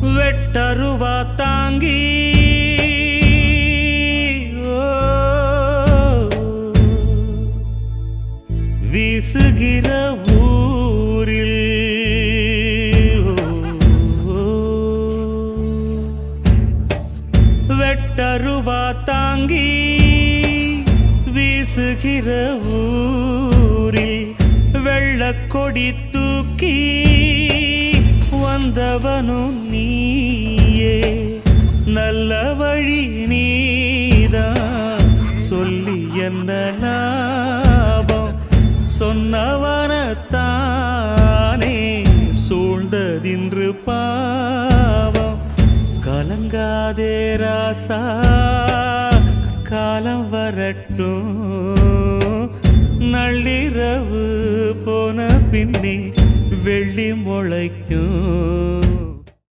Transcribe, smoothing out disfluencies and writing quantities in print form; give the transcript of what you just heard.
வெட்டருவா தாங்கி வீசுகிற ஊரில் வெட்டருவா தாங்கி வீசுகிற ஊரில் வெள்ளக்கொடி தூக்கி வந்தவனும் நீயே நல்ல வழி நீதான் சொல்லி என்ன லாபம் சொன்னவனத்தானே சூழ்ந்ததின்று பாவம் கலங்காதே ராசா காலம் வரட்டும் நள்ளிரவு போன பின்னே வெள்ளி முளைக்கும்